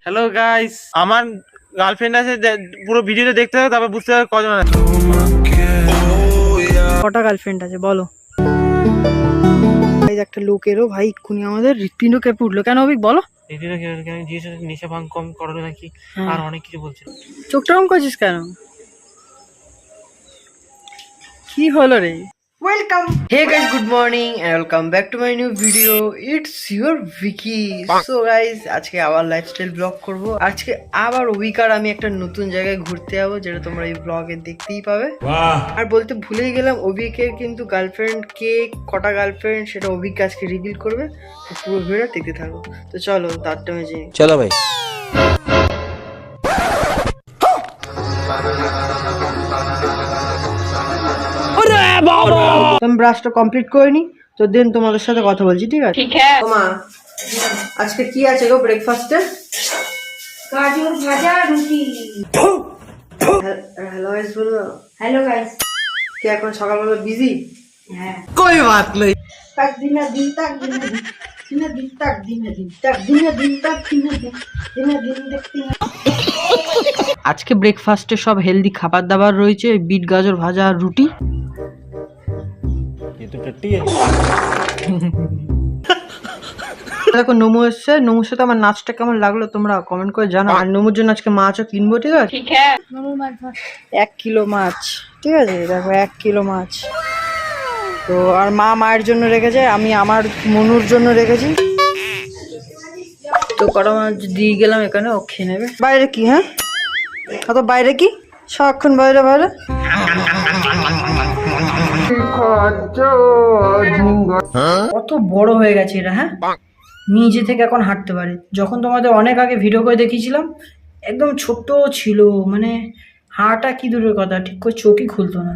Hello guys, আমার girlfriend আছে, পুরো ভিডিওতে দেখতে হবে তারপর বুঝতে হবে কজন আছে। কটা গার্লফ্রেন্ড আছে বলো? একটা লোকেরও ভাই এক্ষুনি আমাদের হৃৎপিণ্ড কেঁপে উঠলো। কেন অভিক বলো? নেশা ভাঙ কম করো নাকি আর অনেক কিছু বলছে। চোখটা কম করছিস কেন? কি হলো রে? Welcome. Hey guys, good morning and welcome back to my new video. It's your Vicky. So guys, আজকে আবার লাইফস্টাইল ব্লগ করব। আজকে আবার অভিকার আমি একটা নতুন জায়গায় ঘুরতে যাবো, যেটা তোমরা এই ব্লগে দেখতেই পাবে। আর বলতে ভুলেই গেলাম, অভিকের কিন্তু গার্লফ্রেন্ড কে, কটা গার্লফ্রেন্ড সেটা অভিক আজকে রিভিল করবে। তো পুরো ভিডিওটা দেখতে থাকো। তো চলো তার টাইমে যাই। চলো ভাই। আমি ব্রাশটা কমপ্লিট করে নি, তো দেন তোমাদের সাথে কথা বলছি, ঠিক আছে? মা, আজকে কি আছে গো ব্রেকফাস্টে? গাজর ভাজা, রুটি। হ্যালো গাইস বলো। Hello guys. কি এখন সকালবেলা বিজি? হ্যাঁ। कोई बात नहीं। तक दिन दिन तक दिन दिन दिन दिन तक दिन दिन तक दिन दिन तक दिन दिन देखती हैं। আজকে ব্রেকফাস্টে সব হেলদি খাবার দাবার রয়েছে, বিট গাজর ভাজা আর রুটি। দেখো নমু এসছে, নমুর সাথে আমার নাচটা কেমন লাগলো তোমরা কমেন্ট করে জানাও। আর নমুর জন্য আজকে মাছও কিনবো, ঠিক আছে? 1 কিলো মাছ, ঠিক আছে? দেখো 1 কিলো মাছ। তো আর মা মায়ের জন্য রেখেছে, আমি আমার মনুর জন্য রেখেছি। তো কটা মাছ দিয়ে গেলাম এখানে, ও খেয়ে নেবে। বাইরে কি? হ্যাঁ তো বাইরে কি সারাক্ষণ বাইরে বাইরে? কত বড় হয়ে গেছে এটা, হ্যাঁ? নিজে থেকে এখন হাঁটতে পারে। যখন তোমাদের অনেক আগে ভিডিও করে দেখিয়েছিলাম একদম ছোট ছিল, মানে হাঁটা কি দূরের কথা, ঠিক করে চোখই খুলতো না।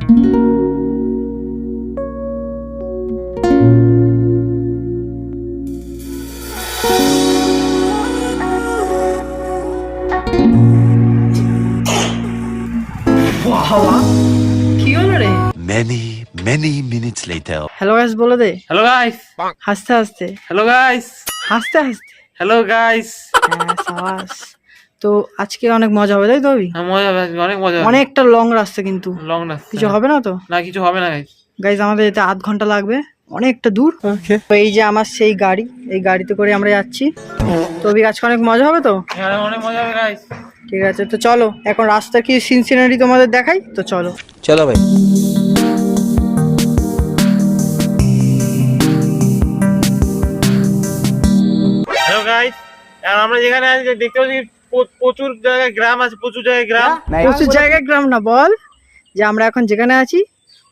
কি হলো রে? Many minutes later. Hello guys বলে দে। Hello guys. হাসতে হাসতে। Hello guys. হাসতে হাসতে। Hello guys. হ্যাঁ সাবাস। তো আজকে অনেক মজা হবে, তাই তো? মজা হবে, অনেক মজা হবে। অনেকটা লং রাস্তা, কিন্তু লং না, কিছু হবে না তো? না কিছু হবে না গাইস। গাইস আমাদের যেতে আধ ঘন্টা লাগবে, অনেকটা দূর। তো এই যে আমার সেই গাড়ি, এই গাড়িতে করে আমরা যাচ্ছি। তো আজকে অনেক মজা হবে তো? হ্যাঁ অনেক মজা হবে গাইস। ঠিক আছে, তো চলো এখন রাস্তার কি সিন সিনারি তোমাদের দেখাই, তো চলো। চলো ভাই। হ্যালো গাইস, আর আমরা যেখানে আছি দেখতে পাচ্ছি প্রচুর জায়গায় গ্রাম আছে, প্রচুর জায়গায় গ্রাম। প্রচুর জায়গায় গ্রাম না, বল যে আমরা এখন যেখানে আছি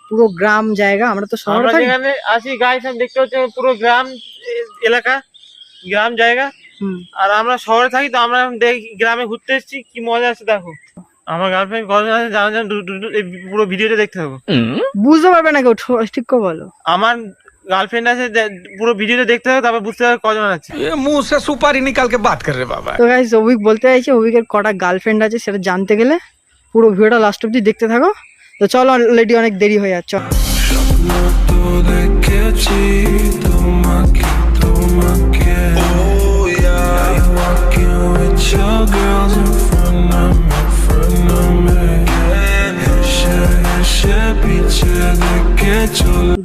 পুরো গ্রাম জায়গা। আমরা তো শহরে আমরা থাকি। যেখানে আছি গাইস আমি দেখতে পাচ্ছি পুরো গ্রাম এলাকা, গ্রাম জায়গা। আর আমরা শহরে থাকি, তো আমরা দেখি গ্রামে ঘুরতে এসেছি, কি মজা আছে দেখো। আমার গার্লফ্রেন্ড কজন আছে জানার জন্য পুরো ভিডিওটা দেখতে থাকো। বুঝতে পারবে না কেউ, ঠিক করে বলো। আমার গার্লফ্রেন্ড আছে, পুরো ভিডিওটা দেখতে হবে তারপর বুঝতে হবে কজন আছে। मुंह से सुपारी निकाल के बात कर रहे बाबा। তো গাইস অভিক বলতে চাইছে অভিকের কটা গার্লফ্রেন্ড আছে সেটা জানতে গেলে পুরো ভিডিওটা লাস্ট অবধি দেখতে থাকো। তো চলো, অলরেডি অনেক দেরি হয়ে যাচ্ছে।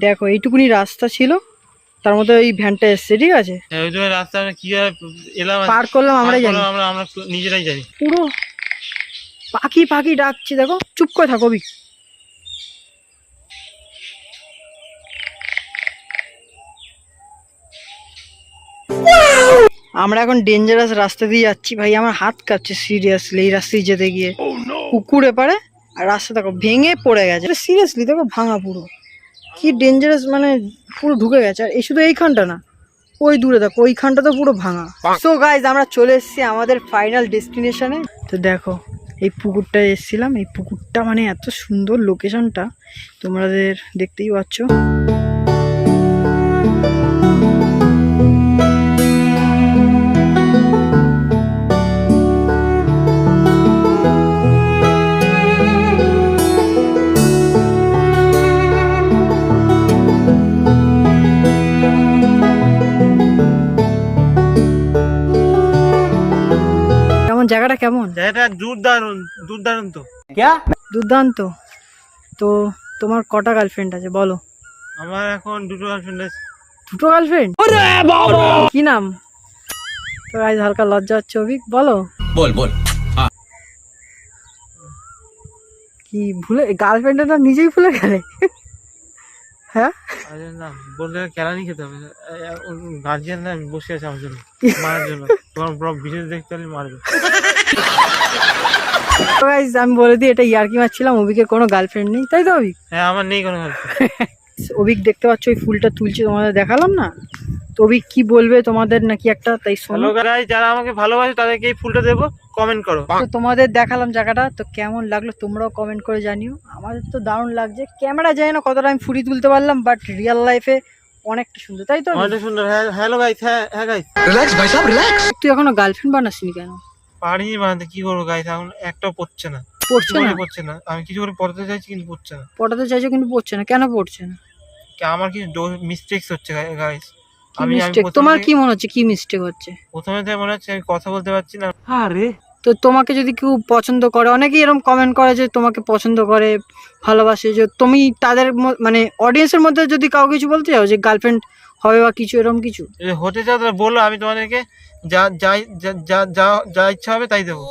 দেখো এইটুকুনি রাস্তা ছিল, তার মধ্যে এই ভ্যানটা এসছে, ঠিক আছে? ওই জন্য রাস্তা আমরা কিভাবে এলাম, পার করলাম আমরাই জানি। আমরা নিজেরাই জানি। পুরো পাখি পাখি ডাকছি, দেখো। চুপ করে থাকো অভিক। আমরা এখন ডেঞ্জারাস রাস্তা দিয়ে যাচ্ছি ভাই, আমার হাত কাঁপছে সিরিয়াসলি এই রাস্তায় যেতে গিয়ে। পুকুর এপারে আর রাস্তা দেখো ভেঙে পড়ে গেছে, সিরিয়াসলি দেখো ভাঙা পুরো। কি ডেঞ্জারাস, মানে পুরো ঢুকে গেছে। আর এই শুধু এইখানটা না, ওই দূরে দেখো ওইখানটা তো পুরো ভাঙা। সো গাইজ আমরা চলে এসেছি আমাদের ফাইনাল ডেস্টিনেশনে। তো দেখো এই পুকুরটায় এসেছিলাম, এই পুকুরটা মানে এত সুন্দর লোকেশনটা তোমাদের দেখতেই পাচ্ছ। জায়গাটা কেমন? জায়গাটা দুর্দারুণ দুর্দারুণ তো। দুর্দান্ত। তো তোমার কটা গার্লফ্রেন্ড আছে বলো? আমার এখন দুটো গার্লফ্রেন্ড আছে। দুটো গার্লফ্রেন্ড? কি নাম? তো গাইস হালকা লজ্জা হচ্ছে অভিক, বলো। बोल কি ভুলে গার্লফ্রেন্ডটা নিজেই ভুলে গেলে? হ্যাঁ আরে না, বললে কেলানি খেতে হবে। গার্জিয়ান না বসে আছে আমার জন্য, মারার জন্য। তোমার বড় ভিডিও দেখতে হলে মারবে। তো গাইস আমি বলে দিই, এটা ইয়ার্কি মারছিলাম। অভিকের কোনো গার্লফ্রেন্ড নেই, তাই তো অভিক? হ্যাঁ, আমার নেই কোনো গার্লফ্রেন্ড। অভিক দেখতে পাচ্ছ ওই ফুলটা তুলছে, তোমাদের দেখালাম না? তো অভিক কি বলবে তোমাদের নাকি একটা, তাই শোনো। হ্যালো গাইস, যারা আমাকে ভালোবাসে তাদেরকে এই ফুলটা দেবো, কমেন্ট করো। তো তোমাদের দেখালাম জায়গাটা, তো কেমন লাগলো তোমরাও কমেন্ট করে জানিও। আমাদের তো দারুণ লাগছে। ক্যামেরা জানি না কতটা আমি ফুটি তুলতে পারলাম, বাট রিয়েল লাইফে অনেকটা সুন্দর, তাই তো? অনেক সুন্দর। হ্যালো গাইস, হ্যাঁ গাইস। रिलैक्स भाई साहब रिलैक्स। তুই এখনো গার্লফ্রেন্ড বানাসনি কেন? পারিনি বানাতে, কি করবো গাইস, এখন একটাও পড়ছে না। পড়ছে না? পড়ছে না। আমি কিছু করে পড়তে চাইছি কিন্তু পড়ছে না। পড়াতে চাইছো কিন্তু পড়ছে না, কেন পড়ছে না? আমার কিছু মিস্টেকস হচ্ছে গাইস। কি মিস্টেক? তোমার কি মনে হচ্ছে কি মিস্টেক হচ্ছে? প্রথমে তো মনে হচ্ছে আমি কথা বলতে পারছি না। তো তোমাকে যদি কেউ পছন্দ করে, অনেকেই এরকম কমেন্ট করে যে তোমাকে পছন্দ করে, ভালোবাসে, যে তুমি তাদের মানে অডিয়েন্সের মধ্যে যদি কাউ কিছু বলতে চাও যে গার্লফ্রেন্ড হবে বা কিছু এরকম কিছু? যদি হতে চাও তাহলে বলো, আমি তোমাদেরকে যা যা যা যা- যা যা ইচ্ছা হবে তাই দেবো।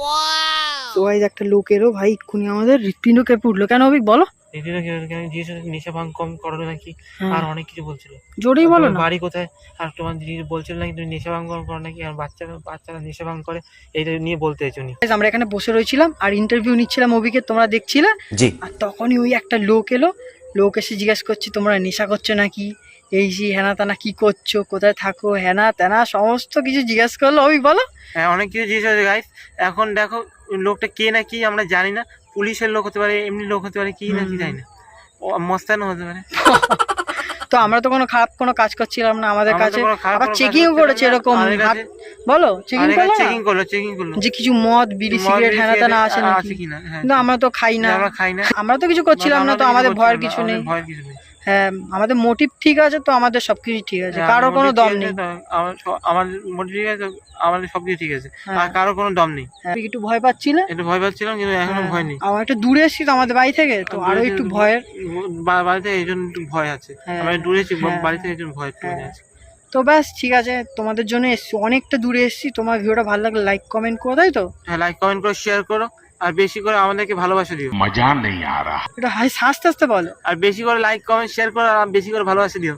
তো গাইস একটা লোক এলো ভাই, এক্ষুনি আমাদের হৃৎপিণ্ড কেঁপে উঠলো। কেন অভিক বলো? এদিকে নেশা ভাঙ কম করো নাকি, হ্যাঁ। আর অনেক কিছু বলছিল। জোরেই বলো তোমার না। বাড়ি কোথায়, আর তোমার দিদি বলছিল নাকি তুমি নেশা ভাঙ করো নাকি, আর বাচ্চারা নেশা ভাঙ করে, এইটা নিয়ে বলতে চাইছো উনি। Guys, আমরা এখানে বসে রয়েছিলাম আর ইন্টারভিউ নিচ্ছিলাম অভিকে, তোমরা দেখছিলে। जी আর তখনই ওই একটা লোক এলো, লোক এসে জিজ্ঞাসা করছে তোমরা নেশা করছো নাকি, এই যে হেনা তেনা কি করছো, কোথায় থাকো, হেনা তেনা সমস্ত কিছু জিজ্ঞাসা করলো। অভিক বলো। হ্যাঁ, অনেক কিছু জিনিস আছে গাইস। এখন দেখো ওই লোকটা কে না কি আমরা জানি না। পুলিশের লোক হতে পারে, এমনি লোক হতে পারে, কি না কি জানি না। ও মস্তানও হতে পারে। তো আমরা তো কোনো খারাপ কোনো কাজ করছিলাম না, আমাদের আমরা তো কাছে কোনো খারাপ আবার কোনো কাজ চেকিং করছিলাম করেছে না। এরকম আমাদের কাছে- বলো চেকিং করলো না? চেকিং করলো যে কিছু মদ বিড়ি সিগারেট হেনা তেনা আছে নাকি, আছে কিনা। হ্যাঁ, কিন্তু আমরা তো খাই না, আমরা খাই না। আমরা তো কিছু করছিলাম না, তো আমাদের ভয়ের কিছু আমাদের নেই। ভয়ের কিছু নেই। হ্যাঁ, আমাদের মোটিভ ঠিক আছে, তো আমাদের সবকিছু ঠিক আছে, হ্যাঁ, কারো আমাদের কোনো মোটিভ দম ঠিক নেই। আছে তো, আমার মোটিভ ঠিক আছে, আমাদের সবকিছু ঠিক আছে। হ্যাঁ। আর কারো কোনো দম নেই। হ্যাঁ, একটু ভয় পাচ্ছিলে? একটু ভয় পাচ্ছিলাম, কিন্তু এখনো ভয় নেই। আমার একটু দূরে এসেছি তো আমাদের বাড়ি থেকে, তো আরো একটু ভয়ের। বাড়িতে এই জন্য একটু ভয় আছে। হ্যাঁ, আমরা দূরে এসেছি, হ্যাঁ, বাড়িতে এই জন্য ভয় একটু হ্যাঁ। আছে। তো ব্যাস ঠিক আছে, তোমাদের জন্য এসছি, অনেকটা দূরে এসছি। তোমার ভিডিওটা ভালো লাগলে লাইক কমেন্ট করো, তাই তো? হ্যাঁ, লাইক কমেন্ট করে শেয়ার করো, আর বেশি করে আমাদেরকে ভালোবাসা দিও। मजा नहीं आ रहा। এটা হাই আস্তে আস্তে বলো। আর বেশি করে লাইক কমেন্ট শেয়ার করো, আর বেশি করে ভালোবাসা দিও।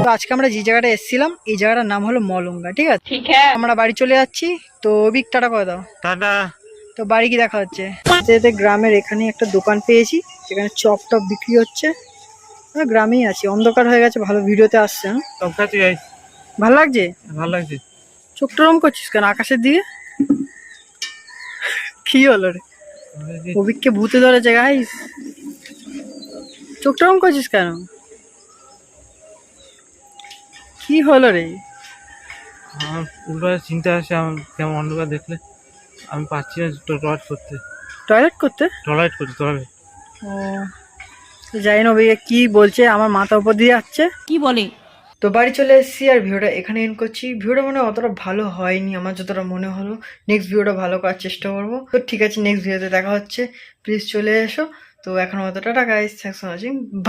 তো আজকে আমরা যে জায়গাটা এসেছিলাম, এই জায়গাটার নাম হলো মলঙ্গা, ঠিক আছে? আমরা বাড়ি চলে যাচ্ছি। তো অভিক টাটা করে দাও। টাটা। তো বাড়ি কি দেখা হচ্ছে? যেতে গ্রামের এখানে একটা দোকান পেয়েছি যেখানে চপ টপ বিক্রি হচ্ছে। আমরা গ্রামেই আছি, অন্ধকার হয়ে গেছে, ভালো ভিডিওতে আসছে। হ্যাঁ, সব খাচ্ছি গাইস, ভালো লাগছে। ভালো লাগছে। চোখটা রম করছিস কেন আকাশের দিকে? কি হলো রে? অভিককে ভূতে ধরেছে গাইস। চোখটা রম করছিস কেন? কি হলো রে? আমার উল্টো চিন্তা আসে, আমার কেমন অন্ধকার দেখলে। আমি পাচ্ছি না টয়লেট করতে। টয়লেট করতে? টয়লেট ও, তো জানি না অভিকে কি বলছে, আমার মাথা উপর দিয়ে যাচ্ছে। কি বলে? তো বাড়ি চলে এসেছি আর ভিডিওটা এখানে এন্ড করছি। ভিডিওটা মনে হয় অতটা ভালো হয়নি, আমার যতটা মনে হলো। নেক্সট ভিডিওটা ভালো করার চেষ্টা করবো। তো ঠিক আছে, নেক্সট ভিডিওতে দেখা হচ্ছে, প্লিজ চলে এসো। তো এখন অতটা টাকা থ্যাংকস ফর ওয়াচিং।